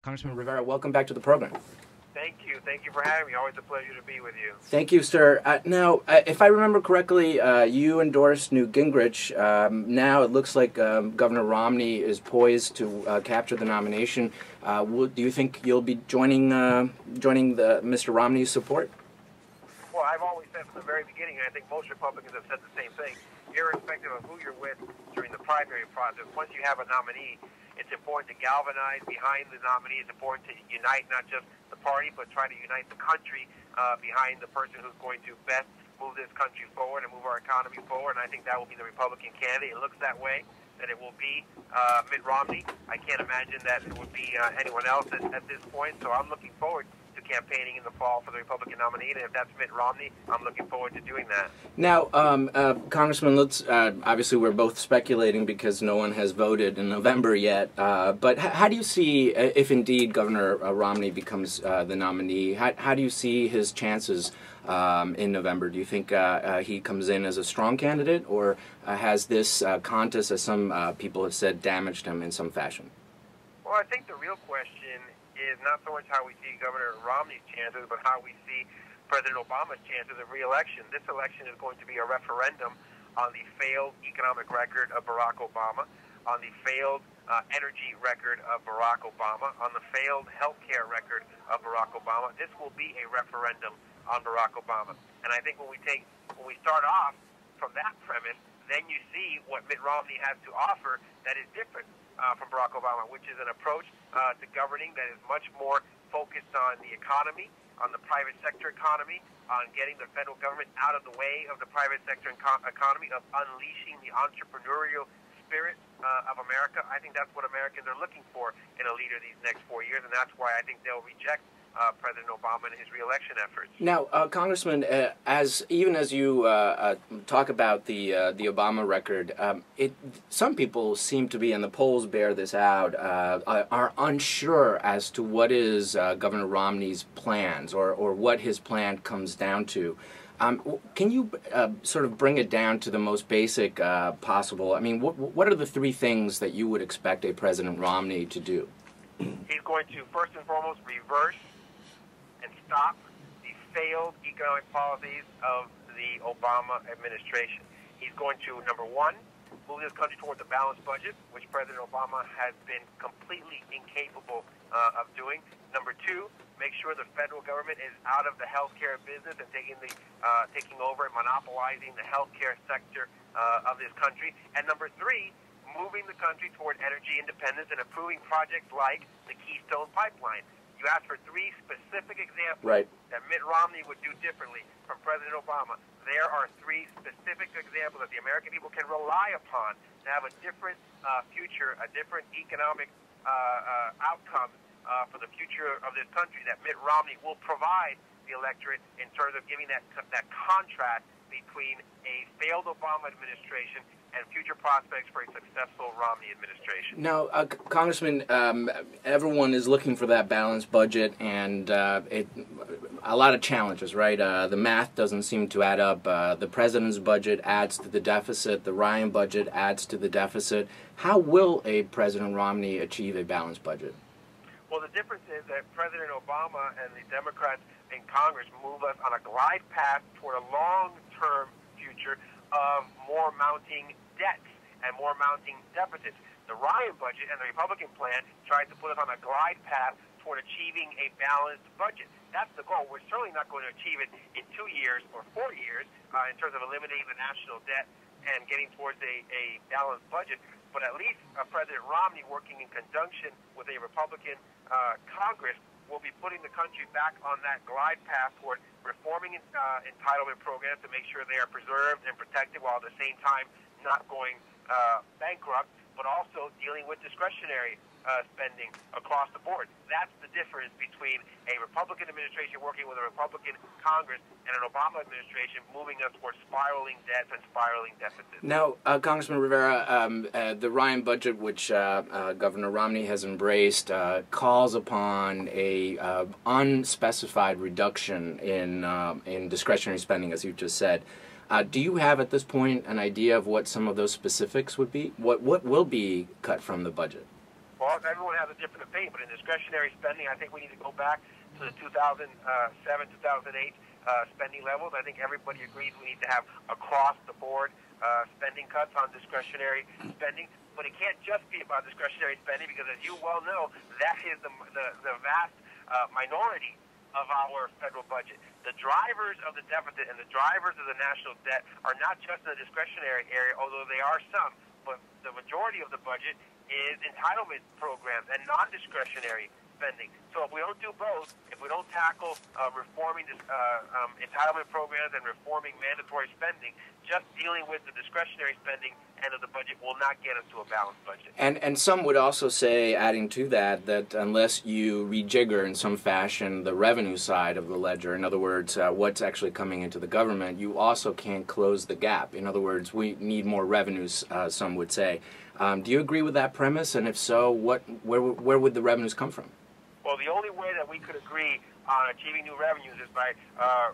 Congressman Rivera, welcome back to the program. Thank you. Thank you for having me. Always a pleasure to be with you. Thank you, sir. Now, if I remember correctly, you endorsed Newt Gingrich. Now it looks like Governor Romney is poised to capture the nomination. Do you think you'll be joining Mr. Romney's support? Well, I've always said from the very beginning, and I think most Republicans have said the same thing, irrespective of who you're with during the primary process, once you have a nominee, it's important to galvanize behind the nominee. It's important to unite not just the party, but try to unite the country behind the person who's going to best move this country forward and move our economy forward. And I think that will be the Republican candidate. It looks that way, that it will be Mitt Romney. I can't imagine that it would be anyone else at this point. So I'm looking forward to campaigning in the fall for the Republican nominee, and if that's Mitt Romney, I'm looking forward to doing that. Now, Congressman, let's obviously we're both speculating because no one has voted in November yet. But how do you see, if indeed Governor Romney becomes the nominee, how do you see his chances in November? Do you think he comes in as a strong candidate, or has this contest, as some people have said, damaged him in some fashion? Well, I think the real question is not so much how we see Governor Romney's chances, but how we see President Obama's chances of re-election. This election is going to be a referendum on the failed economic record of Barack Obama, on the failed energy record of Barack Obama, on the failed health care record of Barack Obama. This will be a referendum on Barack Obama. And I think when we start off from that premise, then you see what Mitt Romney has to offer that is different from Barack Obama, which is an approach to governing that is much more focused on the economy, on the private sector economy, on getting the federal government out of the way of the private sector economy, of unleashing the entrepreneurial spirit of America. I think that's what Americans are looking for in a leader these next 4 years, and that's why I think they'll reject President Obama and his re-election efforts. Now, Congressman, even as you talk about the Obama record, some people seem to be, and the polls bear this out, are unsure as to what is Governor Romney's plans or what his plan comes down to. Can you sort of bring it down to the most basic possible? I mean, what are the three things that you would expect a President Romney to do? He's going to, first and foremost, reverse and stop the failed economic policies of the Obama administration. He's going to, number one, move this country towards a balanced budget, which President Obama has been completely incapable of doing. Number two, make sure the federal government is out of the healthcare business and taking over and monopolizing the healthcare sector of this country. And number three, moving the country toward energy independence and approving projects like the Keystone Pipeline. You asked for three specific examples that Mitt Romney would do differently from President Obama. There are three specific examples that the American people can rely upon to have a different future, a different economic outcome for the future of this country that Mitt Romney will provide the electorate in terms of giving that contrast between a failed Obama administration and future prospects for a successful Romney administration. Now, Congressman, everyone is looking for that balanced budget, and a lot of challenges, right? The math doesn't seem to add up. The president's budget adds to the deficit. The Ryan budget adds to the deficit. How will a President Romney achieve a balanced budget? Well, the difference is that President Obama and the Democrats in Congress move us on a glide path toward a long-term future of more mounting debts and more mounting deficits. The Ryan budget and the Republican plan tried to put us on a glide path toward achieving a balanced budget. That's the goal. We're certainly not going to achieve it in 2 years or 4 years in terms of eliminating the national debt and getting towards a balanced budget. But at least President Romney, working in conjunction with a Republican Congress, will be putting the country back on that glide path toward reforming entitlement programs to make sure they are preserved and protected while at the same time not going bankrupt, but also dealing with discretionary spending across the board. That's the difference between a Republican administration working with a Republican Congress and an Obama administration moving us towards spiraling debts and spiraling deficits. Now, Congressman Rivera, the Ryan budget, which Governor Romney has embraced, calls upon a unspecified reduction in discretionary spending, as you just said. Do you have at this point an idea of what some of those specifics would be? What will be cut from the budget? Well, Well, everyone has a different opinion, but in discretionary spending, I think we need to go back to the 2007, 2008 spending levels. I think everybody agrees we need to have across-the-board spending cuts on discretionary spending. But it can't just be about discretionary spending because, as you well know, that is the vast minority of our federal budget. The drivers of the deficit and the drivers of the national debt are not just in the discretionary area, although they are some, but the majority of the budget is entitlement programs and non-discretionary spending. So if we don't do both, if we don't tackle reforming this, entitlement programs and reforming mandatory spending, just dealing with the discretionary spending end of the budget will not get us to a balanced budget. And some would also say, adding to that, that unless you rejigger in some fashion the revenue side of the ledger, in other words, what's actually coming into the government, you also can't close the gap. In other words, we need more revenues, some would say. Do you agree with that premise? And if so, where would the revenues come from? Well, the only way that we could agree on achieving new revenues is by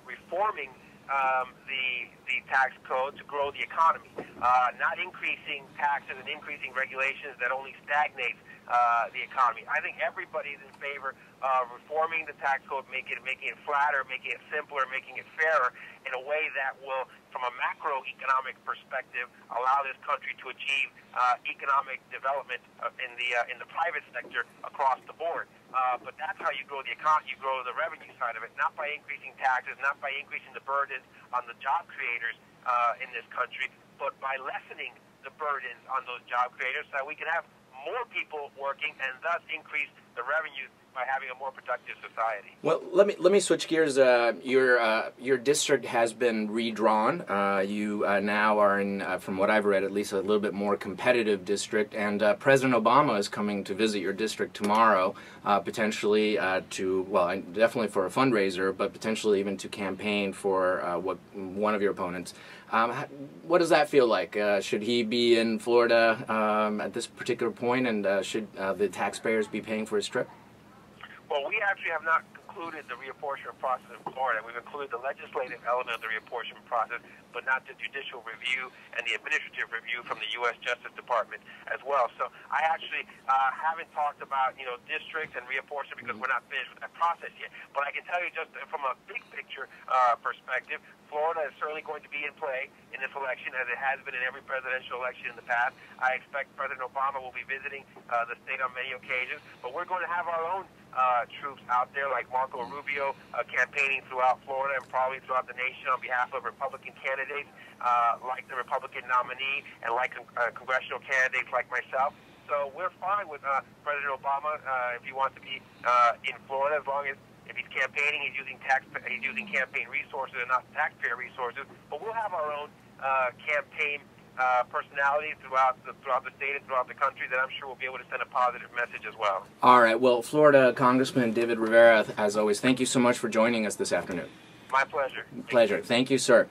reforming the tax code to grow the economy, not increasing taxes and increasing regulations that only stagnates the economy. I think everybody is in favor of reforming the tax code, making it flatter, making it simpler, making it fairer in a way that will, from a macroeconomic perspective, allow this country to achieve economic development in the private sector across the board. But that's how you grow the economy. You grow the revenue side of it, not by increasing taxes, not by increasing the burdens on the job creators in this country, but by lessening the burdens on those job creators so that we can have more people working and thus increase the revenues by having a more productive society. Well, let me switch gears. Your district has been redrawn. You now are in, from what I've read, at least a little bit more competitive district. And President Obama is coming to visit your district tomorrow, potentially definitely for a fundraiser, but potentially even to campaign for one of your opponents. What does that feel like? Should he be in Florida at this particular point, and should the taxpayers be paying for his trip? Well, we actually have not concluded the reapportionment process in Florida. We've included the legislative element of the reapportionment process, but not the judicial review and the administrative review from the U.S. Justice Department as well. So I actually haven't talked about, districts and reapportionment because we're not finished with that process yet. But I can tell you just from a big picture perspective, Florida is certainly going to be in play in this election, as it has been in every presidential election in the past. I expect President Obama will be visiting the state on many occasions, but we're going to have our own troops out there, like Marco Rubio, campaigning throughout Florida and probably throughout the nation on behalf of Republican candidates, like the Republican nominee, and like congressional candidates like myself. So we're fine with President Obama if he wants to be in Florida, as long as if he's campaigning, he's using campaign resources and not taxpayer resources. But we'll have our own campaign personalities throughout the state and throughout the country that I'm sure will be able to send a positive message as well. All right. Well, Florida Congressman David Rivera, as always, thank you so much for joining us this afternoon. My pleasure. Pleasure. Thank you, sir.